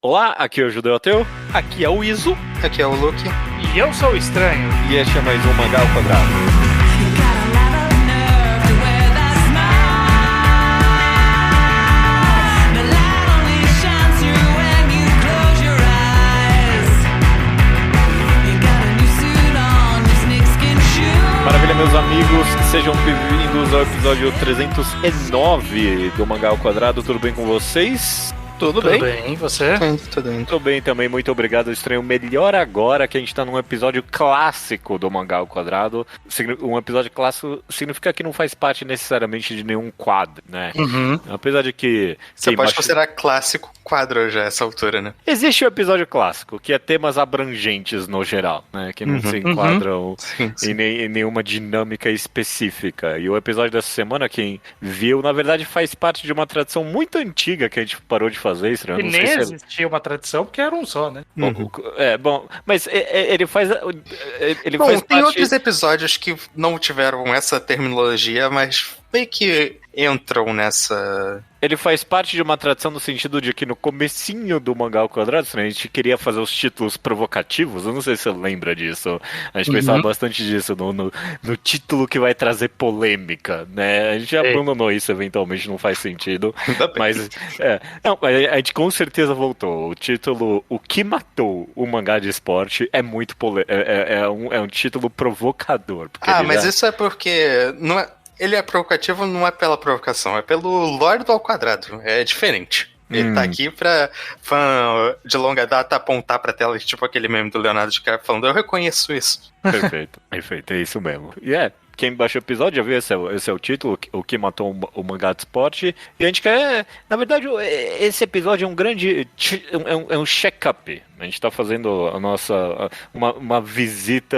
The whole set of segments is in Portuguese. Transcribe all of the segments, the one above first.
Olá, aqui é o Judeu Ateu. Aqui é o Iso. Aqui é o Luke. E eu sou o Estranho. E este é mais um Mangá ao Quadrado. Maravilha, meus amigos, sejam bem-vindos ao episódio 309 do Mangá ao Quadrado. Tudo bem com vocês? Tudo bem, você? Tudo bem. Tô bem também, muito obrigado, Estranho. Melhor agora que a gente tá num episódio clássico do Mangá ao Quadrado. Um episódio clássico significa que não faz parte necessariamente de nenhum quadro, né? Uhum. Apesar de que... Você pode considerar clássico quadro já essa altura, né? Existe o episódio clássico, que é temas abrangentes no geral, né? Que não se enquadram em nenhuma dinâmica específica. E o episódio dessa semana, quem viu, na verdade faz parte de uma tradição muito antiga que a gente parou de fazer, Estranho. E nem existia uma tradição, porque era um só, né? Bom, mas ele faz... Ele Bom, faz tem parte... outros episódios que não tiveram essa terminologia, mas meio que entram nessa... Ele faz parte de uma tradição no sentido de que no comecinho do Mangá ao Quadrado, a gente queria fazer os títulos provocativos. Eu não sei se você lembra disso. A gente pensava bastante disso no título que vai trazer polêmica, né? A gente já abandonou isso eventualmente, não faz sentido. Mas a gente com certeza voltou. O título O que matou o mangá de esporte é muito é um título provocador. Mas isso é porque... não é... Ele é provocativo não é pela provocação, é pelo lore do ao quadrado. É diferente. Ele tá aqui pra fã de longa data apontar pra tela, tipo aquele meme do Leonardo DiCaprio falando, eu reconheço isso. Perfeito, é isso mesmo. E quem baixou o episódio já viu, esse é o título, o que matou o mangá de esporte. E a gente quer, na verdade, esse episódio é um grande, é um check-up. A gente tá fazendo a nossa, uma visita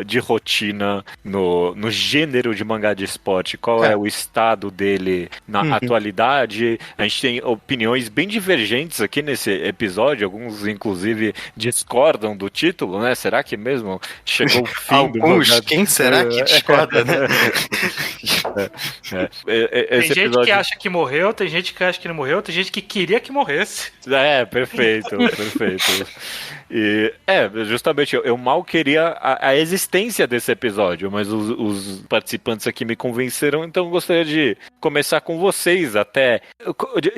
de rotina no gênero de mangá de esporte. Qual é o estado dele na atualidade. A gente tem opiniões bem divergentes aqui nesse episódio. Alguns, inclusive, discordam do título, né? Será que mesmo chegou o fim do mangá? Quem será que discorda, né? Tem gente que acha que morreu, tem gente que acha que não morreu, tem gente que queria que morresse. Perfeito. E justamente, eu mal queria a existência desse episódio, mas os participantes aqui me convenceram, então eu gostaria de começar com vocês até.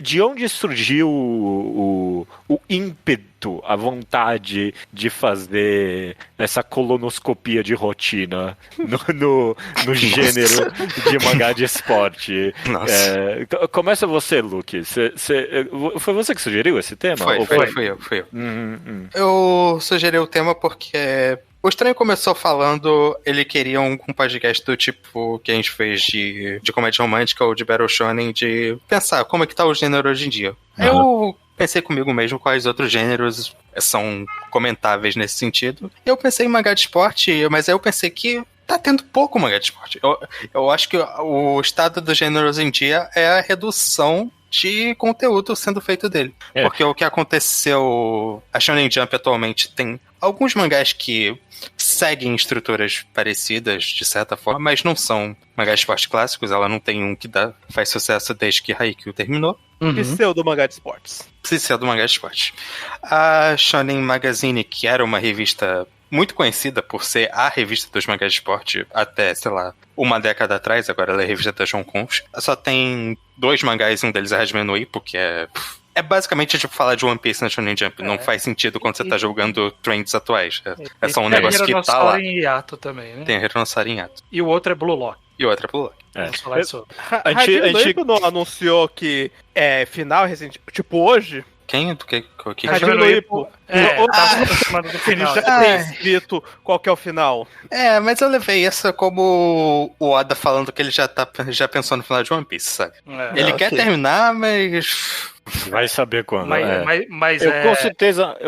De onde surgiu o ímpeto, a vontade de fazer essa colonoscopia de rotina no gênero de mangá de esporte? Começa você, Luke. Foi você que sugeriu esse tema? Foi eu. Eu sugeri o tema porque o Estranho começou falando, ele queria um podcast do tipo que a gente fez de comédia romântica ou de Battle Shonen, de pensar como é que tá o gênero hoje em dia. Eu pensei comigo mesmo quais outros gêneros são comentáveis nesse sentido. Eu pensei em mangá de esporte, mas aí eu pensei que tá tendo pouco mangá de esporte. Eu acho que o estado do gênero hoje em dia é a redução de conteúdo sendo feito dele. Porque o que aconteceu... A Shonen Jump atualmente tem alguns mangás que seguem estruturas parecidas, de certa forma, mas não são mangás de esporte clássicos. Ela não tem um que faz sucesso desde que Haikyuu terminou. Pseudo mangá de esportes. Pseudo mangá de esportes. A Shonen Magazine, que era uma revista muito conhecida por ser a revista dos mangás de esporte até, sei lá, uma década atrás, agora ela é a revista da Shonen Kons. Só tem 2 mangás, um deles é Hajime no Ippo, que é basicamente tipo falar de One Piece na Shonen Jump. Não faz sentido quando você tá jogando trends atuais. É só um negócio que tá lá. Tem Hiato também, né? Tem Hironosaru em Hiato. E o outro é Blue Lock. Vamos falar sobre. A gente não anunciou que é final recente, tipo hoje? Quem? Hajime no Ippo. Do final. Ele já tem escrito qual que é o final. Mas eu levei essa como o Oda falando que ele já pensou no final de One Piece, sabe? Ele quer terminar, mas... Vai saber quando. Mas eu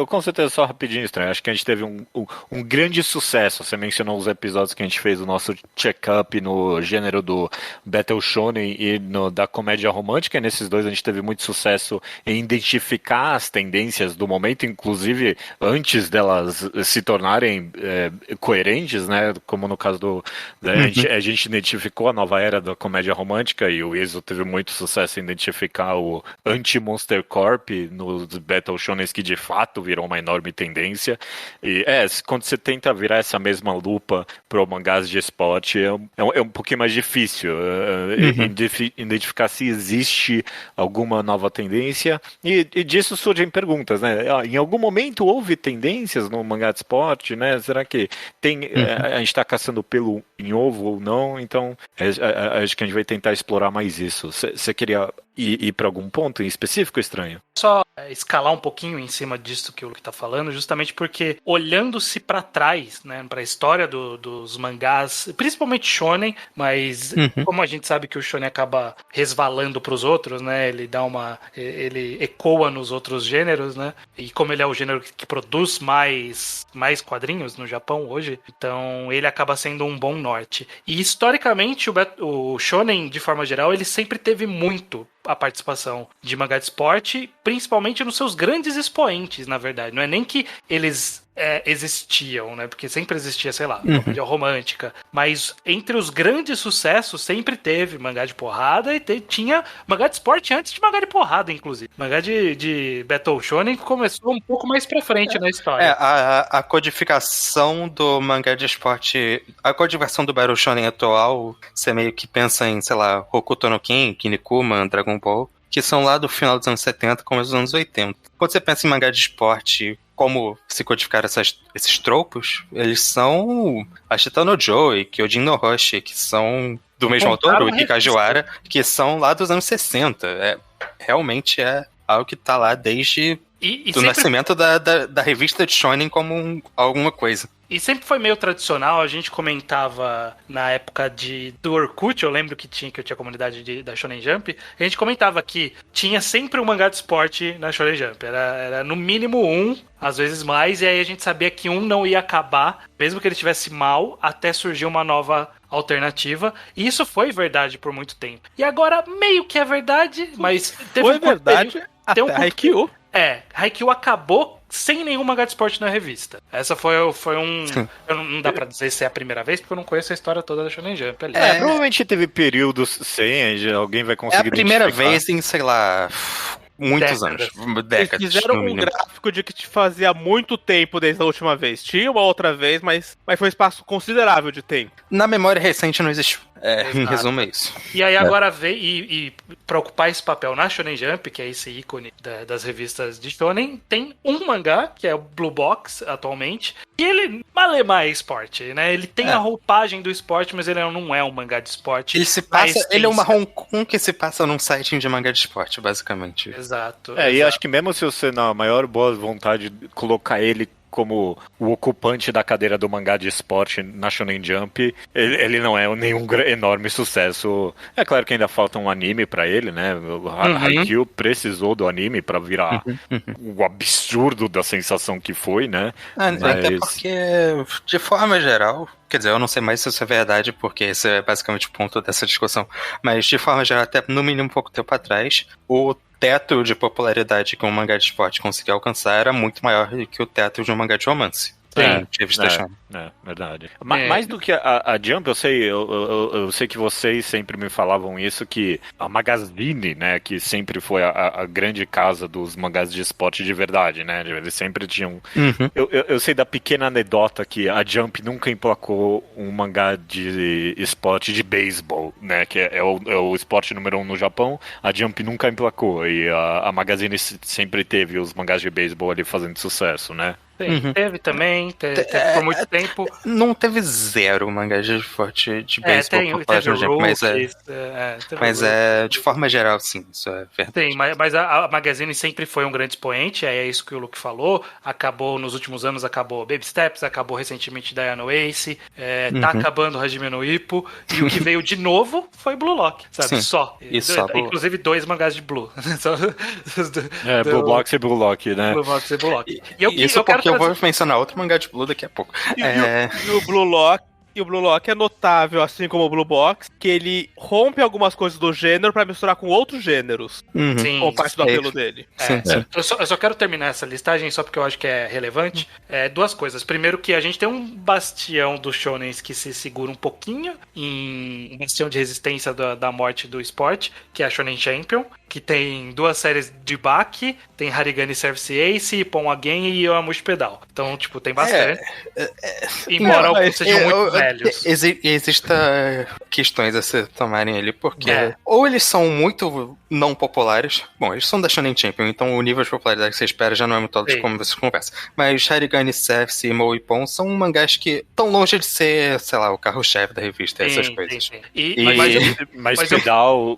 com certeza, só rapidinho, Estranho. Acho que a gente teve um grande sucesso. Você mencionou os episódios que a gente fez do nosso check-up no gênero do Battle Shonen e da comédia romântica. E nesses dois a gente teve muito sucesso em identificar as tendências do momento, inclusive antes delas se tornarem coerentes, né? Como no caso do... A gente identificou a nova era da comédia romântica e o Iso teve muito sucesso em identificar o anti Monster Corp nos Battle Shonens que de fato virou uma enorme tendência. E quando você tenta virar essa mesma lupa para mangás de esporte, é um pouquinho mais difícil identificar se existe alguma nova tendência. E disso surgem perguntas, né? Em algum momento houve tendências no mangá de esporte, né? Será que a gente está caçando pelo em ovo ou não? Então, acho que a gente vai tentar explorar mais isso. Você queria ir para algum ponto em específico, Estranho? Só escalar um pouquinho em cima disso que o Luke tá falando, justamente porque olhando-se para trás, né, para a história dos mangás, principalmente shonen, mas como a gente sabe que o shonen acaba resvalando para os outros, né, ele ecoa nos outros gêneros, né, e como ele é o gênero que produz mais quadrinhos no Japão hoje, então ele acaba sendo um bom norte. E historicamente o shonen, de forma geral, ele sempre teve muito a participação de mangá de esporte, principalmente nos seus grandes expoentes, na verdade. Não é nem que eles existiam, né? Porque sempre existia, sei lá, comédia romântica. Mas entre os grandes sucessos, sempre teve mangá de porrada e tinha mangá de esporte antes de mangá de porrada, inclusive. Mangá de Battle Shonen começou um pouco mais pra frente na história. A codificação do mangá de esporte, a codificação do Battle Shonen atual, você meio que pensa em, sei lá, Hokuto no Ken, Kinnikuman, Dragon Ball, que são lá do final dos anos 70, começo dos anos 80. Quando você pensa em mangá de esporte, como se codificaram esses tropos, eles são Ashita no Joe e Kyojin no Hoshi, que são do mesmo autor, o Iki Kajiwara, que são lá dos anos 60. Realmente é algo que tá lá desde o nascimento da revista de shonen como alguma coisa. E sempre foi meio tradicional, a gente comentava na época do Orkut, eu lembro que eu tinha a comunidade da Shonen Jump, a gente comentava que tinha sempre um mangá de esporte na Shonen Jump, era no mínimo um, às vezes mais, e aí a gente sabia que um não ia acabar, mesmo que ele estivesse mal, até surgir uma nova alternativa, e isso foi verdade por muito tempo. E agora meio que é verdade, mas foi verdade até Haikyuu. Haikyuu acabou sem nenhum mangá de esporte na revista. Essa foi não dá pra dizer se é a primeira vez, porque eu não conheço a história toda da Shonen Jump ali. Provavelmente teve períodos sem, alguém vai conseguir a primeira vez em, sei lá, muitos anos. Décadas. Eles fizeram um gráfico de que te fazia muito tempo desde a última vez. Tinha uma outra vez, mas foi um espaço considerável de tempo. Na memória recente não existe. Em resumo é isso. E aí agora veio e pra ocupar esse papel na Shonen Jump, que é esse ícone das revistas de Shonen, tem um mangá, que é o Blue Box, atualmente, e ele malemar é esporte, né? Ele tem a roupagem do esporte, mas ele não é um mangá de esporte. Ele é uma Hong Kong que se passa num site de mangá de esporte, basicamente. Exato. E acho que mesmo se você, na maior boa vontade, colocar ele como o ocupante da cadeira do mangá de esporte na Shonen Jump, ele não é nenhum enorme sucesso. É claro que ainda falta um anime pra ele, né? O Haikyuu precisou do anime pra virar o absurdo da sensação que foi, né? Até porque, de forma geral, quer dizer, eu não sei mais se isso é verdade, porque esse é basicamente o ponto dessa discussão, mas de forma geral, até no mínimo um pouco tempo atrás, o teto de popularidade que um mangá de esporte conseguia alcançar era muito maior que o teto de um mangá de romance. Verdade. Mais do que a Jump, eu sei que vocês sempre me falavam isso, que a Magazine, né, que sempre foi a grande casa dos mangás de esporte de verdade, né, eles sempre tinham... Eu sei da pequena anedota que a Jump nunca emplacou um mangá de esporte de beisebol, né, que é o esporte número 1 no Japão, a Jump nunca emplacou, e a Magazine sempre teve os mangás de beisebol ali fazendo sucesso, né. Teve também, teve por muito tempo. Não teve zero mangá de esporte de beisebol por página, mas de forma geral, sim, isso é verdade. Tem, mas a Magazine sempre foi um grande expoente, é isso que o Luke falou, acabou nos últimos anos, acabou Baby Steps, acabou recentemente Diana Ace, tá acabando Hajime no Ippo, e o que veio de novo foi Blue Lock, sabe? Sim, só. Inclusive 2 mangás de Blue. Blue Box e Blue Lock, né? Blue Box e Blue Lock. Isso porque eu vou mencionar outro mangá de Blue daqui a pouco. E o Blue Lock E o Blue Lock é notável, assim como o Blue Box, que ele rompe algumas coisas do gênero pra misturar com outros gêneros. Sim, como parte do apelo dele. Sim. Eu só quero terminar essa listagem só porque eu acho que é relevante. Duas coisas. Primeiro que a gente tem um bastião dos shonens que se segura um pouquinho em um bastião de resistência da morte do esporte, que é a Shonen Champion, que tem 2 séries de Baki, tem Harigane Service Ace, Pon Again e Yoamushi Pedal. Então, tipo, tem bastante. Embora alguns sejam muito velhos. Existem questões a se tomarem ali, porque ou eles são muito não populares. Bom, eles são da Shonen Champion, então o nível de popularidade que você espera já não é muito alto como você conversa. Mas Harigane Service, Mo e Pon são mangás que estão longe de ser, sei lá, o carro-chefe da revista, essas coisas. Mas Pedal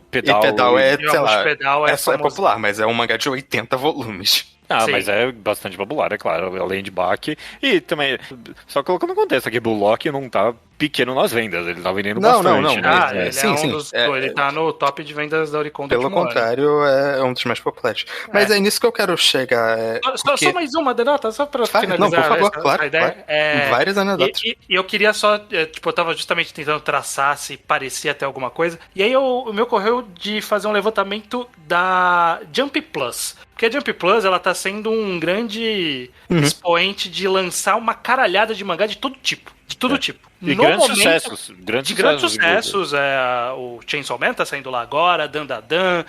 é, sei lá, Pedal é popular, mas é um mangá de 80 volumes. Sim. Mas é bastante popular, é claro, além de Baki. E também, só colocando no contexto aqui, Blue Lock não tá pequeno nas vendas, ele tá vendendo bastante. Não. Ele ele tá no top de vendas da Oricon do Pelo contrário, é um dos mais populares. Mas é nisso que eu quero chegar. Só mais uma denota, só pra finalizar. Não, por favor, claro. Ideia. Várias anedotas. E eu queria só, eu tava justamente tentando traçar se parecia até alguma coisa, e aí o meu ocorreu de fazer um levantamento da Jump Plus. Porque a Jump Plus, ela tá sendo um grande expoente de lançar uma caralhada de mangá de todo tipo. De todo tipo. E grandes sucessos. Grandes sucessos. O Chainsaw Man tá saindo lá agora, Dandadan,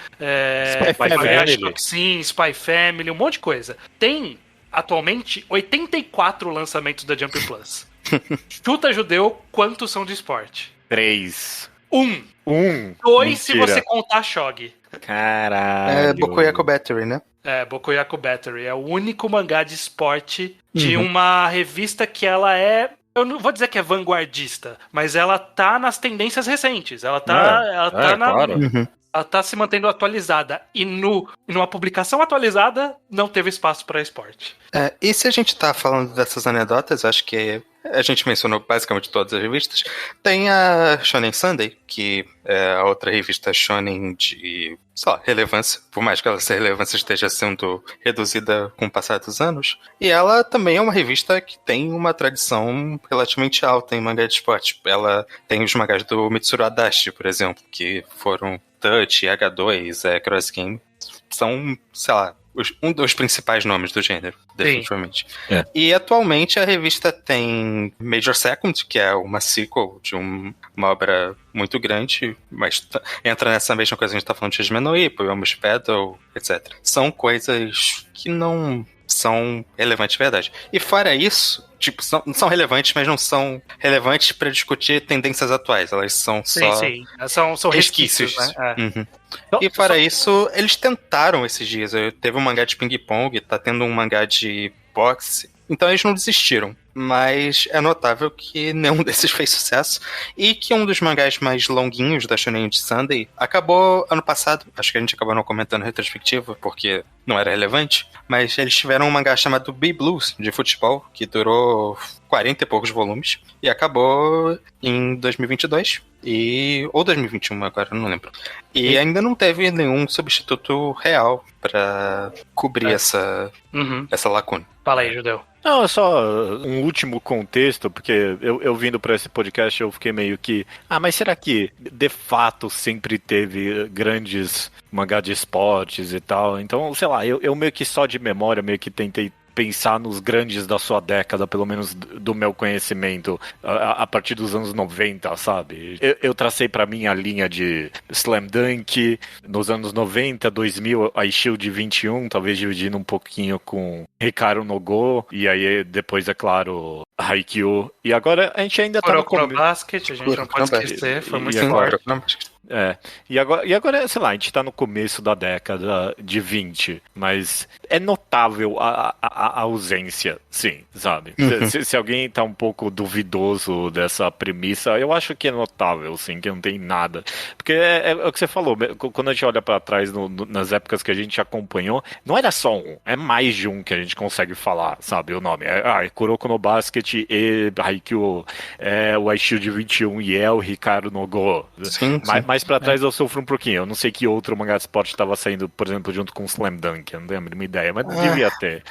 Spy Family, um monte de coisa. Tem, atualmente, 84 lançamentos da Jump Plus. Chuta, Judeu, quantos são de esporte? 3. 1. 2 se você contar Shogi. Caralho. Bokuyaku Battery, né? Bokuyaku Battery. É o único mangá de esporte de uma revista que ela é... Eu não vou dizer que é vanguardista, mas ela tá nas tendências recentes. Ela tá se mantendo atualizada. E numa publicação atualizada, não teve espaço para esporte. E se a gente tá falando dessas anedotas, acho que a gente mencionou basicamente todas as revistas. Tem a Shonen Sunday, que é a outra revista shonen de, sei lá, relevância, por mais que essa relevância esteja sendo reduzida com o passar dos anos. E ela também é uma revista que tem uma tradição relativamente alta em mangá de esporte. Ela tem os mangás do Mitsuru Adachi, por exemplo, que foram Touch, H2, Cross Game. São, sei lá, um dos principais nomes do gênero, definitivamente. E atualmente a revista tem Major Second, que é uma sequel de uma obra muito grande, mas entra nessa mesma coisa que a gente tá falando de Hajime no Ippo, Yomushi Pedal, etc. São coisas que não são relevantes de verdade. E fora isso, tipo, são relevantes, mas não são relevantes para discutir tendências atuais. Elas são são resquícios, né? E fora isso, eles tentaram esses dias. Teve um mangá de ping-pong, tá tendo um mangá de boxe. Então eles não desistiram. Mas é notável que nenhum desses fez sucesso. E que um dos mangás mais longuinhos da Shonen Sunday acabou ano passado. Acho que a gente acabou não comentando retrospectiva, porque não era relevante. Mas eles tiveram um mangá chamado B-Blues, de futebol, que durou 40 e poucos volumes. E acabou em 2022. Ou 2021 agora, não lembro. E ainda não teve nenhum substituto real pra cobrir essa lacuna. Fala aí, Judeu. Não, é só um último contexto, porque eu vindo pra esse podcast eu fiquei meio que... mas será que de fato sempre teve grandes mangá de esportes e tal? Então, sei lá, eu meio que só de memória meio que tentei pensar nos grandes da sua década, pelo menos do meu conhecimento, a partir dos anos 90, sabe? Eu tracei pra mim a linha de Slam Dunk, nos anos 90, 2000, a Shield 21, talvez dividindo um pouquinho com Hikaru no Go, e aí depois, é claro, Haikyuu. E agora a gente ainda tá no começo. Basket, a gente não pode esquecer, foi muito forte. E agora, sei lá, a gente tá no começo da década de 20, mas é notável a ausência, sim, sabe? Se alguém tá um pouco duvidoso dessa premissa, eu acho que é notável, sim, que não tem nada. Porque é o que você falou, quando a gente olha pra trás nas épocas que a gente acompanhou, não era só um, é mais de um que a gente consegue falar, sabe, o nome. É Kuroko no Basket e Haikyuu, o iShield 21 e o Hikaru no Go. Sim. Mas mais pra trás eu sofro um pouquinho. Eu não sei que outro mangá de esporte tava saindo, por exemplo, junto com Slam Dunk. Eu não tenho a mínima ideia, mas devia ter.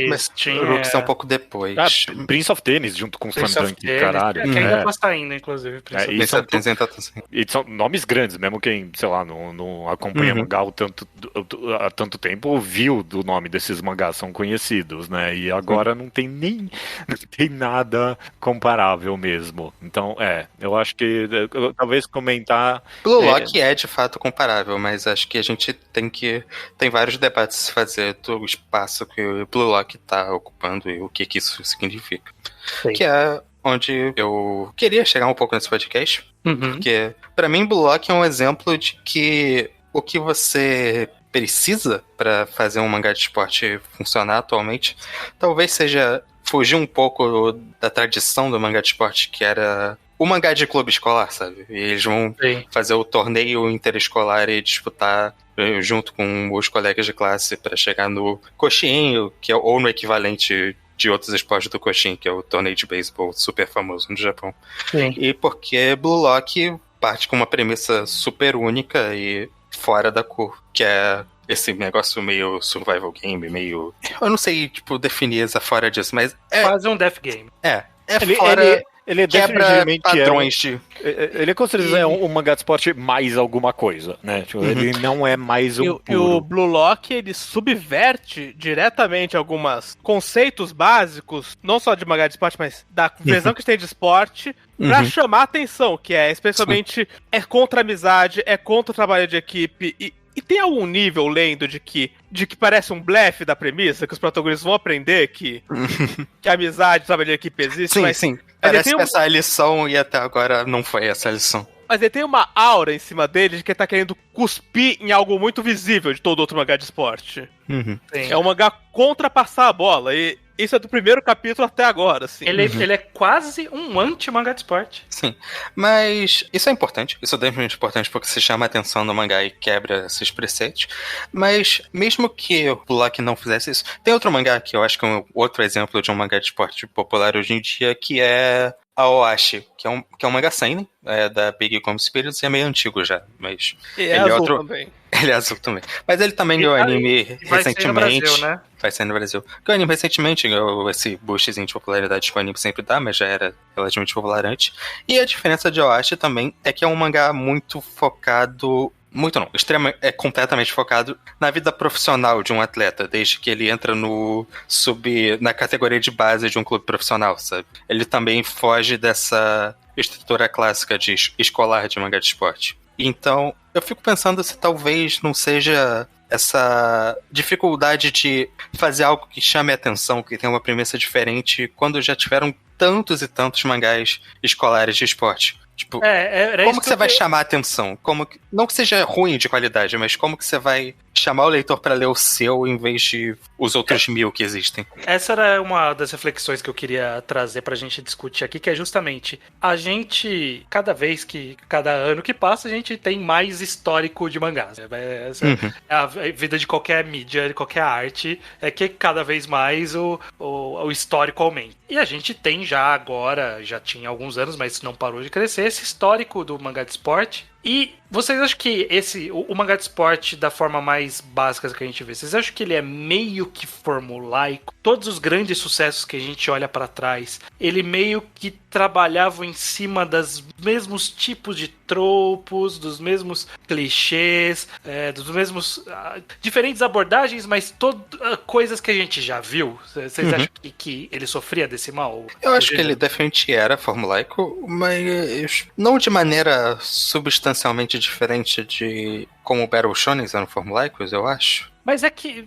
Mas Rooks é um pouco depois. Prince of Tennis junto com Slam Dunk, caralho. Que ainda tá saindo, inclusive. E são nomes grandes, mesmo quem, sei lá, não acompanha mangá há tanto tempo, viu do nome desses mangás, são conhecidos, né? E agora não tem nada comparável mesmo. Então, eu acho que talvez comentar... Blue Lock é de fato comparável, mas acho que a gente tem vários debates a se fazer do espaço que o Blue Lock tá ocupando e o que isso significa. Sim. Que é onde eu queria chegar um pouco nesse podcast, porque pra mim Blue Lock é um exemplo de que o que você precisa pra fazer um mangá de esporte funcionar atualmente talvez seja fugir um pouco da tradição do mangá de esporte, que era o mangá de clube escolar, sabe? E eles vão fazer o torneio interescolar e disputar junto com os colegas de classe para chegar no Koshin, que é ou no equivalente de outros esportes do Koshin, que é o torneio de beisebol super famoso no Japão. Sim. E porque Blue Lock parte com uma premissa super única e fora da cor, que é esse negócio meio survival game, meio... Eu não sei, definir fora disso, mas... Quase um death game. Ele é definitivamente padrões ele com certeza é um mangá de esporte mais alguma coisa, né? Ele não é mais um E o Blue Lock, ele subverte diretamente alguns conceitos básicos, não só de mangá de esporte, mas da visão que tem de esporte, pra chamar atenção, que é especialmente contra a amizade, contra o trabalho de equipe e tem algum nível lendo de que parece um blefe da premissa, que os protagonistas vão aprender que a amizade, o trabalho de equipe existe. Sim. Parece que essa é a lição e até agora não foi essa a lição. Mas ele tem uma aura em cima dele de que ele tá querendo cuspir em algo muito visível de todo outro mangá de esporte. É um mangá contra passar a bola. E isso é do primeiro capítulo até agora, assim. Ele é quase um anti-mangá de esporte. Sim, mas isso é importante. Isso é definitivamente importante porque você chama a atenção no mangá e quebra esses preceitos. Mas mesmo que o Block não fizesse isso... Tem outro mangá que eu acho que é outro exemplo de um mangá de esporte popular hoje em dia, que é Aoashi, que é um mangá seinen, da Big Come Spirits, e é meio antigo já, mas... Ele é azul também. Ele é azul também. Mas ele também ganhou anime recentemente. Vai sair no Brasil, né? Vai sair no Brasil. Ganhou anime recentemente, ganhou esse boostzinho de popularidade que o anime sempre dá, mas já era relativamente popular antes. E a diferença de Aoashi também é que é um mangá muito focado... Muito não, completamente focado na vida profissional de um atleta, desde que ele entra na categoria de base de um clube profissional, sabe? Ele também foge dessa estrutura clássica de escolar de mangá de esporte. Então, eu fico pensando se talvez não seja essa dificuldade de fazer algo que chame a atenção, que tenha uma premissa diferente, quando já tiveram tantos e tantos mangás escolares de esporte. Como que você vai chamar a atenção? Não que seja ruim de qualidade, mas como que você vai chamar o leitor para ler o seu em vez de os outros 1000 que existem? Essa era uma das reflexões que eu queria trazer pra gente discutir aqui, que é justamente a gente, cada ano que passa, a gente tem mais histórico de mangás. Essa é a vida de qualquer mídia, de qualquer arte, é que cada vez mais o histórico aumenta. E a gente tem já tinha alguns anos, mas não parou de crescer, esse histórico do mangá de esporte. E vocês acham que o mangá de esporte, da forma mais básica que a gente vê, vocês acham que ele é meio que formulaico? Todos os grandes sucessos que a gente olha pra trás, ele meio que trabalhava em cima dos mesmos tipos de tropos, dos mesmos clichês, dos mesmos diferentes abordagens, mas coisas que a gente já viu. Vocês acham que ele sofria desse mal? Eu acho que ele definitivamente era formulaico, mas não de maneira substancialmente diferente de como o Battle Shonen eram formulaicos, eu acho. Mas é que...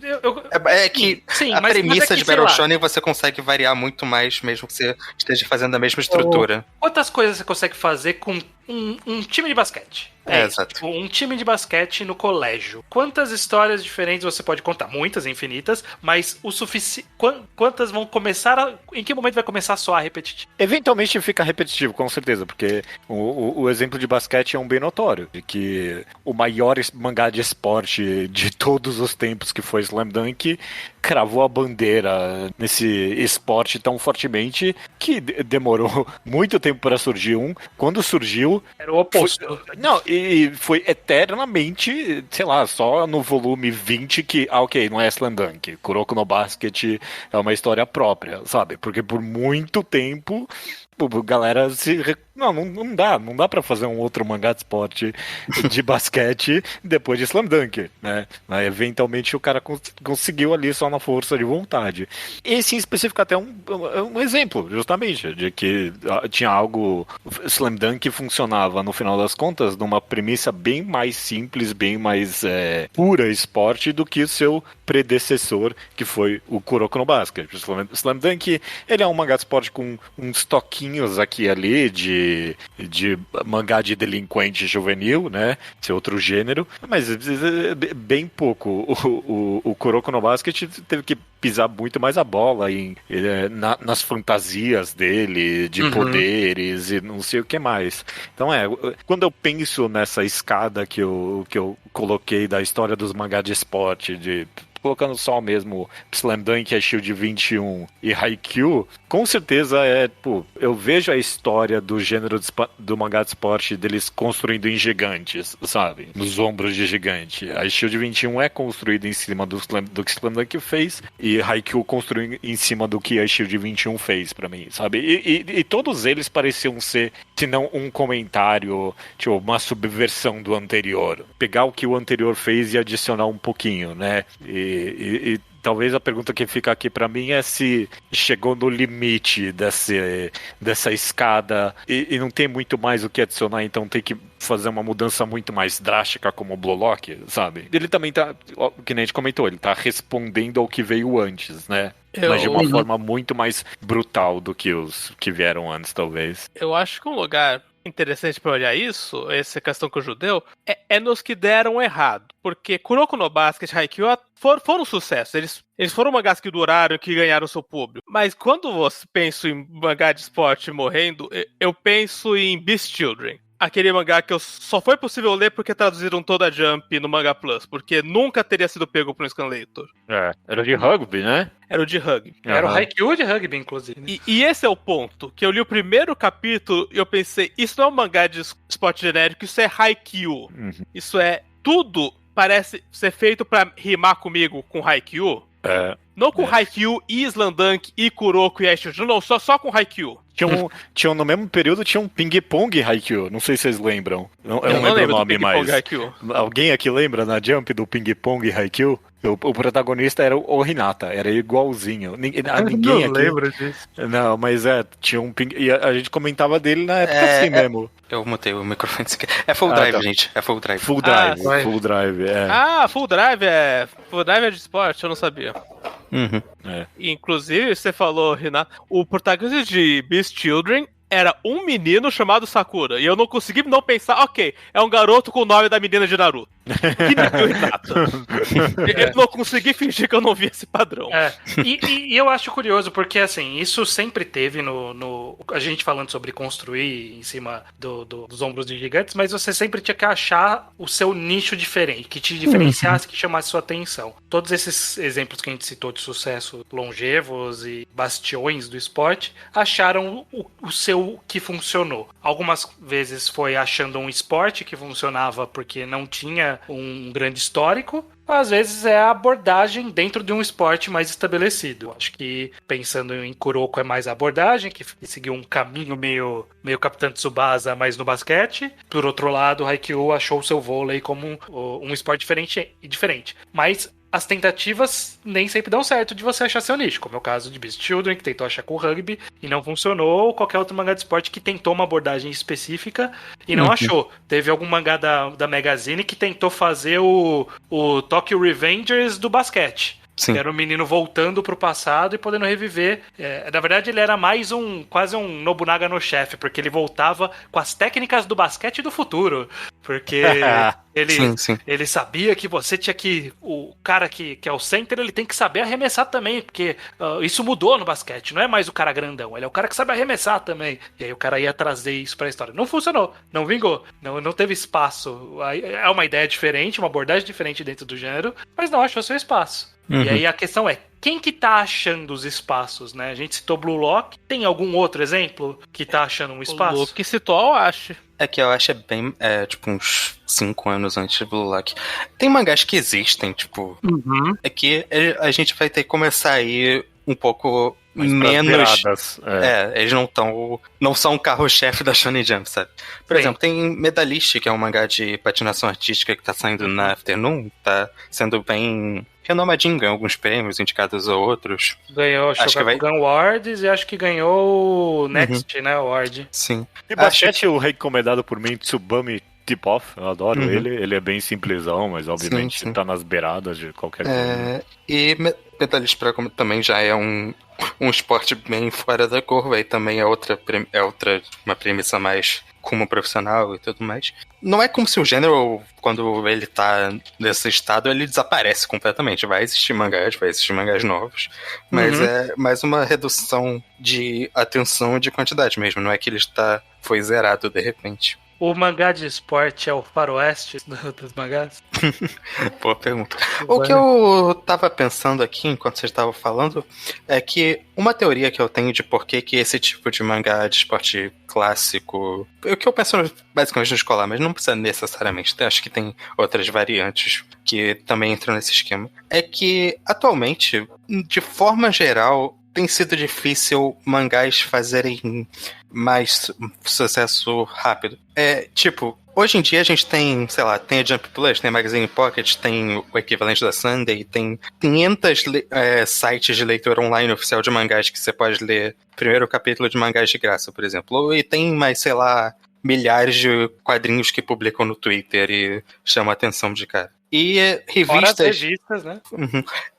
Sim, a premissa de Battle Shonen você consegue variar muito mais, mesmo que você esteja fazendo a mesma estrutura. Quantas coisas você consegue fazer com um time de basquete? Exato. Um time de basquete no colégio. Quantas histórias diferentes você pode contar? Muitas, infinitas, mas o suficiente. Quantas vão começar em que momento vai começar a soar repetitivo? Eventualmente fica repetitivo, com certeza, porque o exemplo de basquete é um bem notório, de que o maior mangá de esporte de todos os tempos, que foi Slam Dunk, cravou a bandeira nesse esporte tão fortemente que demorou muito tempo para surgir um. Quando surgiu... Era o oposto. E foi eternamente, sei lá, só no volume 20 que, ok, não é Slam Dunk. Kuroko no Basket é uma história própria, sabe? Porque por muito tempo... galera não dá pra fazer um outro mangá de esporte de basquete depois de Slam Dunk, né? Eventualmente o cara conseguiu ali só na força de vontade. Esse em específico até um exemplo, justamente, de que tinha algo... Slam Dunk funcionava, no final das contas, numa premissa bem mais simples, bem mais pura esporte do que o seu predecessor, que foi o Kuroko no Basket. Slam Dunk, ele é um mangá de esporte com uns toquinhos aqui e ali de mangá de delinquente juvenil, né? Esse outro gênero, mas bem pouco. O Kuroko no Basket teve que pisar muito mais a bola nas fantasias dele, de poderes e não sei o que mais. Então quando eu penso nessa escada que eu coloquei da história dos mangá de esporte, colocando só mesmo Slam Dunk, a Shield 21 e Haikyuu, com certeza eu vejo a história do gênero do mangá de esporte deles construindo em gigantes, sabe? Nos ombros de gigante. A Shield 21 é construída em cima do que Slam Dunk fez e Haikyuu construindo em cima do que a Shield 21 fez pra mim, sabe? E todos eles pareciam ser, se não um comentário, tipo, uma subversão do anterior. Pegar o que o anterior fez e adicionar um pouquinho, né? E talvez a pergunta que fica aqui pra mim é se chegou no limite dessa escada e não tem muito mais o que adicionar, então tem que fazer uma mudança muito mais drástica como o Blue Lock, sabe? Ele também tá, que nem a gente comentou, ele tá respondendo ao que veio antes, né? Mas de uma forma muito mais brutal do que os que vieram antes, talvez. Eu acho que um lugar interessante pra olhar isso, essa questão que o Judeu, é nos que deram errado. Porque Kuroko no Basket e Haikyuu foram sucesso. Eles foram mangás que duraram e que ganharam seu público. Mas quando você pensa em mangá de esporte morrendo, eu penso em Beast Children. Aquele mangá que só foi possível ler porque traduziram toda a Jump no Manga Plus, porque nunca teria sido pego por um Scanlator. Era de rugby, né? Era o de rugby. Era o Haikyuu de rugby, inclusive. E esse é o ponto, que eu li o primeiro capítulo e eu pensei, isso não é um mangá de esporte genérico, isso é Haikyuu. Isso tudo parece ser feito pra rimar comigo com Haikyuu. Não com Haikyuu e Slam Dunk e Kuroko e Aishoujo, não, só com Haikyuu. Tinha no mesmo período tinha um Ping Pong Haikyuu, não sei se vocês lembram. Eu não lembro o nome mais. Alguém aqui lembra na Jump do Ping Pong Haikyuu? O protagonista era o Hinata, era igualzinho. Ninguém não aqui lembro disso. Não, mas tinha um Ping... E a gente comentava dele na época assim mesmo. Eu mutei o microfone. É Full Drive, gente. É Full Drive. Full Drive, Full Drive, Full Drive é de esporte, eu não sabia. Inclusive, você falou, Renato, o protagonista de Beast Children era um menino chamado Sakura. E eu não consegui não pensar, ok, é um garoto com o nome da menina de Naruto. Que nem o Renato. Eu não consegui fingir que eu não vi esse padrão. E eu acho curioso, porque assim, isso sempre teve a gente falando sobre construir em cima dos ombros de gigantes, mas você sempre tinha que achar o seu nicho diferente, que te diferenciasse, que chamasse sua atenção. Todos esses exemplos que a gente citou de sucesso longevos e bastiões do esporte, acharam o seu que funcionou. Algumas vezes foi achando um esporte que funcionava porque não tinha um grande histórico, às vezes é a abordagem dentro de um esporte mais estabelecido. Acho que pensando em Kuroko é mais a abordagem, que seguiu um caminho meio Capitão Tsubasa, mas no basquete. Por outro lado, o Haikyuu achou o seu vôlei como um esporte diferente. Mas as tentativas nem sempre dão certo de você achar seu nicho, como é o caso de Beast Children, que tentou achar com o rugby e não funcionou, ou qualquer outro mangá de esporte que tentou uma abordagem específica e não achou. Teve algum mangá da Magazine que tentou fazer o Tokyo Revengers do basquete. Sim. Que era um menino voltando pro passado e podendo reviver. Na verdade, ele era mais quase um Nobunaga no chefe, porque ele voltava com as técnicas do basquete do futuro. Porque ele sabia que você tinha que... O cara que é o center, ele tem que saber arremessar também, porque isso mudou no basquete. Não é mais o cara grandão, ele é o cara que sabe arremessar também. E aí o cara ia trazer isso pra história. Não funcionou, não vingou, não teve espaço. É uma ideia diferente, uma abordagem diferente dentro do gênero, mas não achou seu espaço. E aí a questão é, quem que tá achando os espaços, né? A gente citou Blue Lock, tem algum outro exemplo que tá achando um espaço? O Luke citou, eu acho. É que eu acho bem, tipo, uns 5 anos antes de Blue Lock. Tem mangás que existem, tipo... É que a gente vai ter que começar a ir um pouco menos... eles não são o carro-chefe da Shonen Jump, sabe? Por exemplo, tem Medalist, que é um mangá de patinação artística que tá saindo na Afternoon, tá sendo bem... renomadinho, ganhou alguns prêmios, indicados a outros. Ganhou Shogakukan Awards e acho que ganhou o Next, né, Award. Sim. E basquete, o recomendado por mim, Tsubame Tip-Off, eu adoro ele é bem simplesão, mas obviamente tá nas beiradas de qualquer coisa. E Medalist também já é um esporte bem fora da curva, e também é uma premissa mais como profissional e tudo mais. Não é como se o gênero, quando ele tá nesse estado, ele desaparece completamente. Vai existir mangás novos, mas é mais uma redução de atenção e de quantidade mesmo. Não é que ele foi zerado de repente. O mangá de esporte é o faroeste dos mangás? Boa pergunta. O que eu tava pensando aqui, enquanto vocês estavam falando, é que uma teoria que eu tenho de por que esse tipo de mangá de esporte clássico... O que eu penso basicamente no escolar, mas não precisa necessariamente. Acho que tem outras variantes que também entram nesse esquema. É que, atualmente, de forma geral... tem sido difícil mangás fazerem mais sucesso rápido. Hoje em dia a gente tem, sei lá, tem a Jump Plus, tem a Magazine Pocket, tem o equivalente da Sunday, tem 500 sites de leitura online oficial de mangás que você pode ler primeiro capítulo de mangás de graça, por exemplo. E tem mais, sei lá, milhares de quadrinhos que publicam no Twitter e chamam a atenção de cara. E revistas, né?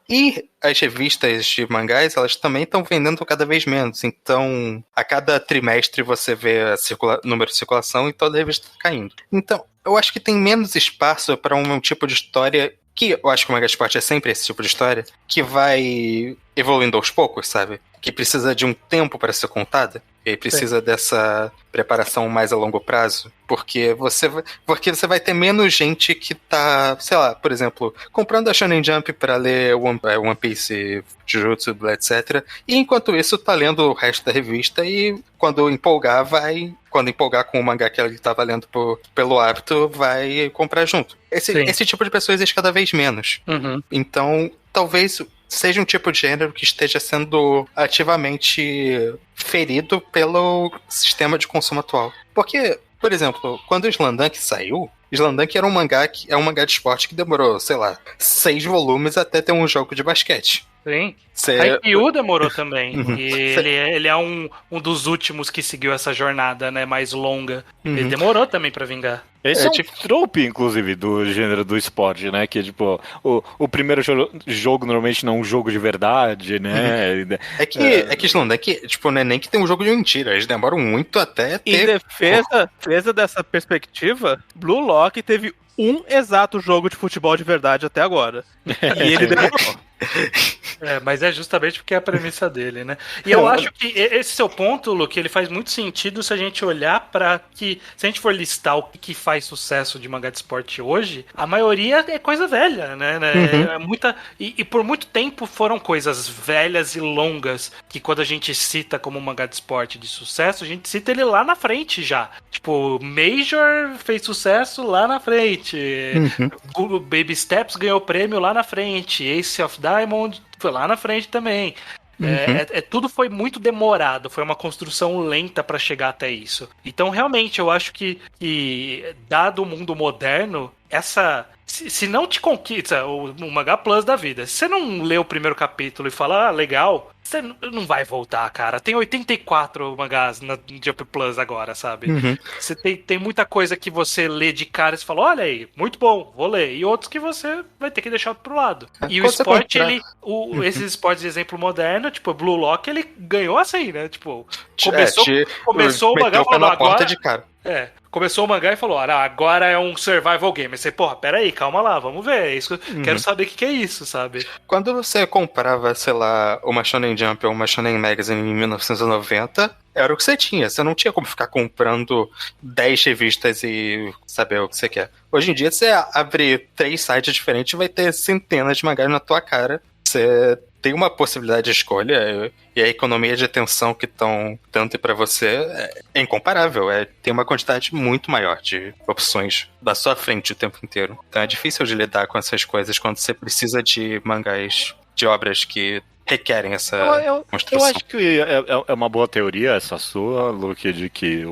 E as revistas de mangás, elas também estão vendendo cada vez menos. Então, a cada trimestre você vê o número de circulação e toda a revista tá caindo. Então, eu acho que tem menos espaço para um tipo de história que eu acho que o mangá de esporte é sempre esse tipo de história, que vai evoluindo aos poucos, sabe? Que precisa de um tempo para ser contada. E precisa dessa preparação mais a longo prazo. Porque você vai ter menos gente que tá, sei lá, por exemplo, comprando a Shonen Jump para ler One Piece, Jujutsu, etc. E enquanto isso tá lendo o resto da revista e quando empolgar com o mangá que ele tava lendo pelo hábito, vai comprar junto. Esse tipo de pessoa existe cada vez menos. Então, talvez seja um tipo de gênero que esteja sendo ativamente ferido pelo sistema de consumo atual. Porque, por exemplo, quando o Slandunk saiu, Slandunk era um mangá de esporte que demorou, sei lá, 6 volumes até ter um jogo de basquete. Sim. Haikyuu demorou também. E ele é um dos últimos que seguiu essa jornada, né, mais longa. Ele demorou também pra vingar. Esse é um trope, inclusive, do gênero do esporte, né? Que, tipo, o primeiro jogo normalmente não é um jogo de verdade, né? É que Slandunk, tipo, não é nem que tem um jogo de mentira. Eles demoram muito até ter... Em defesa dessa perspectiva, Blue Lock teve um exato jogo de futebol de verdade até agora. E ele demorou. Mas é justamente porque é a premissa dele, né? E eu acho que esse seu ponto, Luke, ele faz muito sentido se a gente olhar se a gente for listar o que faz sucesso de mangá de esporte hoje, a maioria é coisa velha, né? É muita, e por muito tempo foram coisas velhas e longas que quando a gente cita como mangá de esporte de sucesso, a gente cita ele lá na frente já. Tipo, Major fez sucesso lá na frente. Baby Steps ganhou prêmio lá na frente. Ace of Diamond foi lá na frente também. Tudo foi muito demorado, foi uma construção lenta para chegar até isso. Então, realmente, eu acho que dado o mundo moderno, se não te conquista o Manga Plus da vida, se você não lê o primeiro capítulo e fala, legal, você não vai voltar, cara. Tem 84 mangás na Jump Plus agora, sabe? Você tem muita coisa que você lê de cara e você fala, olha aí, muito bom, vou ler. E outros que você vai ter que deixar pro lado. E o esporte, esses esportes de exemplo moderno, tipo, Blue Lock, ele ganhou assim, né? Tipo, começou o mangá falando, agora... de cara. Começou o mangá e falou, agora é um survival game. Aí você, peraí, calma lá, vamos ver. É isso, quero saber o que é isso, sabe? Quando você comprava, sei lá, uma Shonen Jump ou uma Shonen Magazine em 1990, era o que você tinha. Você não tinha como ficar comprando 10 revistas e saber o que você quer. Hoje em dia, você abre 3 sites diferentes e vai ter centenas de mangás na tua cara. Você tem uma possibilidade de escolha e a economia de atenção que estão dando pra você é incomparável. Tem uma quantidade muito maior de opções da sua frente o tempo inteiro. Então é difícil de lidar com essas coisas quando você precisa de mangás, de obras que requerem essa construção. Eu acho que é uma boa teoria essa sua, Luke, de que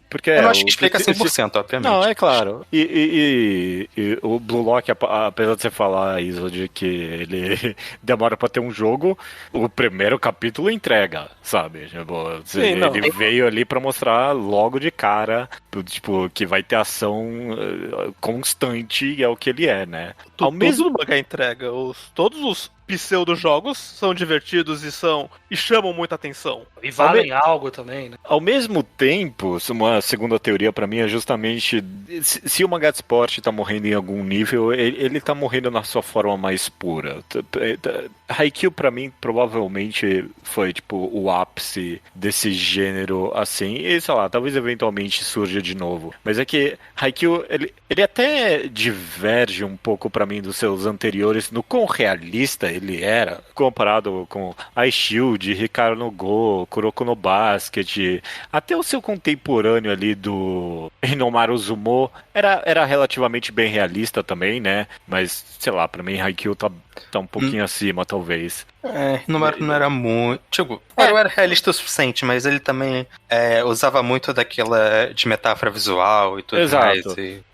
porque eu não acho que explica 100%, obviamente. Não, é claro. E o Blue Lock, apesar de você falar, Isa, de que ele demora pra ter um jogo, o primeiro capítulo entrega, sabe? Tipo, ele veio ali pra mostrar logo de cara, tipo, que vai ter ação constante e é o que ele é, né? Todo mangá entrega. Todos os pseudo-jogos são divertidos e chamam muita atenção. E valem algo também, né? Ao mesmo tempo, uma segunda teoria pra mim é justamente se o mangá de esporte tá morrendo em algum nível, ele tá morrendo na sua forma mais pura. Haikyuu pra mim provavelmente foi tipo o ápice desse gênero assim, e sei lá, talvez eventualmente surja de novo. Mas é que Haikyuu, ele até diverge um pouco pra mim dos seus anteriores no quão realista ele era, comparado com Ice Shield, Hikaru no Go, Kuroko no Basket, até o seu contemporâneo ali do Hinomaru Zumo era relativamente bem realista também, né? Mas, sei lá, pra mim Haikyuu tá um pouquinho acima, talvez. Hinomaru não era muito... Tipo, era realista o suficiente, mas ele também usava muito daquela de metáfora visual e tudo mais.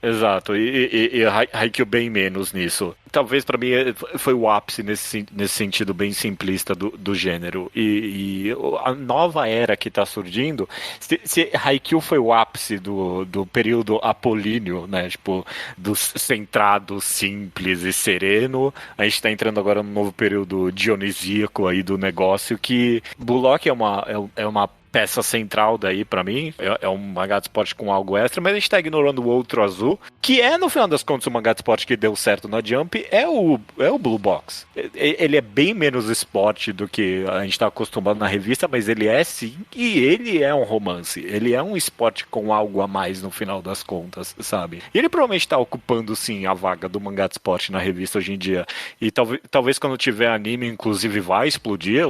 Exato, e Haikyuu bem menos nisso. Talvez pra mim foi o ápice nesse sentido bem simplista do gênero. E a nova era que tá surgindo, se Haikyuu foi o ápice do período apolíneo, né? Tipo, do centrado, simples e sereno, a gente tá entrando agora num novo período dionisíaco aí do negócio, que Blue Lock é uma peça central daí pra mim, é um mangá de esporte com algo extra, mas a gente tá ignorando o outro azul, que é, no final das contas, o mangá de esporte que deu certo na Jump, é o Blue Box. Ele é bem menos esporte do que a gente tá acostumado na revista, mas ele é sim, e ele é um romance, ele é um esporte com algo a mais no final das contas, sabe? E ele provavelmente tá ocupando, sim, a vaga do mangá de esporte na revista hoje em dia, e talvez quando tiver anime, inclusive, vai explodir,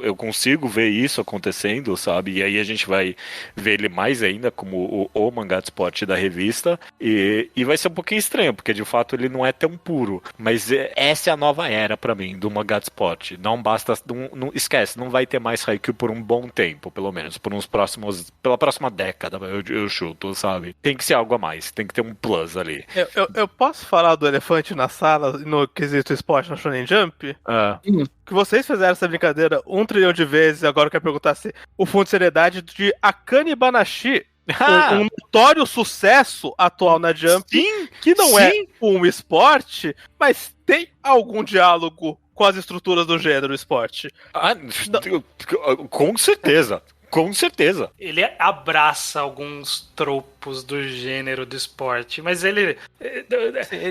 eu consigo ver isso acontecendo, sabe? E aí a gente vai ver ele mais ainda como o mangá de esporte da revista e vai ser um pouquinho estranho, porque de fato ele não é tão puro, mas essa é a nova era pra mim do mangá de esporte. Não basta, não esquece, não vai ter mais Haikyuu por um bom tempo, pelo menos, pela próxima década, eu chuto, sabe? Tem que ser algo a mais, tem que ter um plus ali. Eu posso falar do elefante na sala no quesito esporte na Shonen Jump? Que vocês fizeram essa brincadeira 1 trilhão de vezes, agora eu quero perguntar se o fundo de seriedade de Akane Banashi, um notório sucesso atual na Jump, que não é um esporte, mas tem algum diálogo com as estruturas do gênero esporte. Com certeza. Com certeza. Ele abraça alguns tropos do gênero do esporte, mas ele...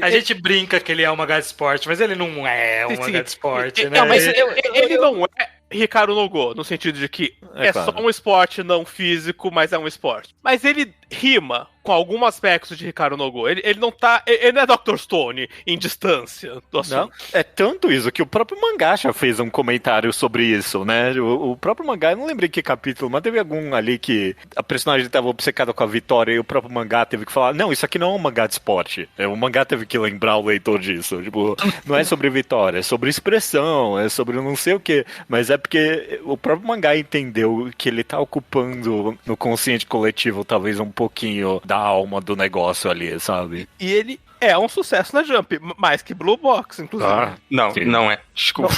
A gente brinca que ele é um mangá de esporte, mas ele não é um mangá de esporte, né? Não, mas ele não é Hikaru no Go, no sentido de que claro, só um esporte não físico, mas é um esporte. Mas ele rima com algum aspecto de Hikaru no Go. Ele não tá... Ele não é Dr. Stone em distância do assunto. Não, é tanto isso que o próprio mangá já fez um comentário sobre isso, né? O próprio mangá, eu não lembrei que capítulo, mas teve algum ali que a personagem estava obcecada com a vitória e o próprio mangá teve que falar, não, isso aqui não é um mangá de esporte. O mangá teve que lembrar o leitor disso. Tipo, não é sobre vitória, é sobre expressão, é sobre não sei o quê. Mas é porque o próprio mangá entendeu que ele tá ocupando no consciente coletivo talvez um pouquinho da alma do negócio ali, sabe? E ele é um sucesso na Jump, mais que Blue Box, inclusive. Não é. Desculpa.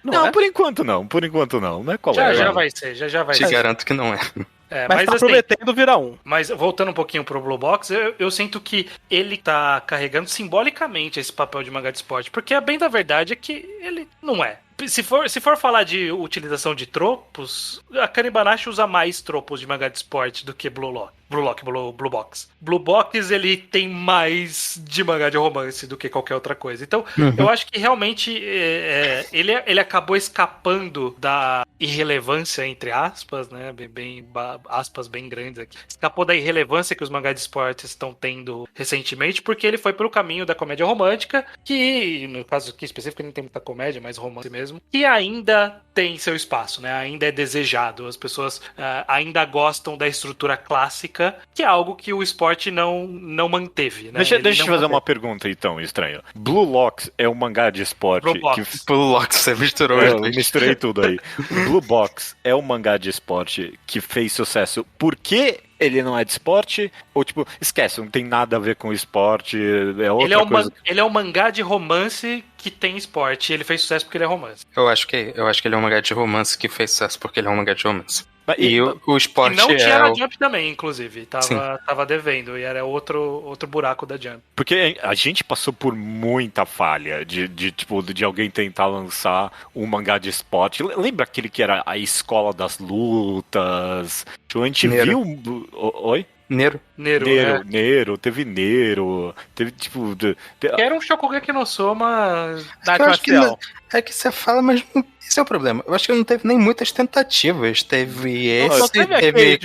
Não, por enquanto não. Por enquanto não. Não é qual já vai ser, já vai ser. Te garanto que não é. Mas tá assim, prometendo virar um. Mas voltando um pouquinho pro Blue Box, eu sinto que ele tá carregando simbolicamente esse papel de mangá de esporte, porque a bem da verdade é que ele não é. Se for falar de utilização de tropos, a Akane Banashi usa mais tropos de mangá de esporte do que Blue Box. Blue Box, ele tem mais de mangá de romance do que qualquer outra coisa. Então, eu acho que realmente ele acabou escapando irrelevância, entre aspas, né? Aspas bem grandes aqui. Escapou da irrelevância que os mangás de esportes estão tendo recentemente, porque ele foi pelo caminho da comédia romântica, que, no caso aqui específico, não tem muita comédia, mas romance mesmo, que ainda tem seu espaço, né? Ainda é desejado. As pessoas ainda gostam da estrutura clássica, que é algo que o esporte não manteve, né? Deixa eu te fazer uma pergunta, então, estranho. Blue Locks é um mangá de esporte Blue Locks, você misturou. Eu misturei tudo aí. Blue Box é um mangá de esporte que fez sucesso porque ele não é de esporte? Ou, tipo, esquece, não tem nada a ver com esporte, é outra coisa? Ele é um mangá de romance que tem esporte, e ele fez sucesso porque ele é romance. Eu acho que ele é um mangá de romance que fez sucesso porque ele é um mangá de romance. E o esporte e não tinha na Jump também, inclusive. Tava devendo, e era outro buraco da Jump. Porque a gente passou por muita falha de alguém tentar lançar um mangá de esporte. Lembra aquele que era a escola das lutas? A gente viu... Oi? Nero, teve Nero, teve tipo... Era um Shokugeki no Soma da eu acho que é que você fala, mas esse é o problema. Eu acho que não teve nem muitas tentativas. Teve esse, teve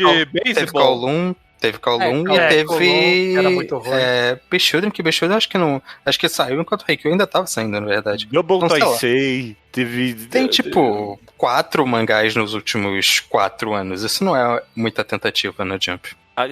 Kowloon, e teve era muito ruim. Bechildren, que Bechildren acho que não... Acho que saiu enquanto o Haikyuu ainda tava saindo, na verdade. Double Taisei, teve... Tem, tipo, 4 mangás nos últimos 4 anos. Isso não é muita tentativa na Jump. Mas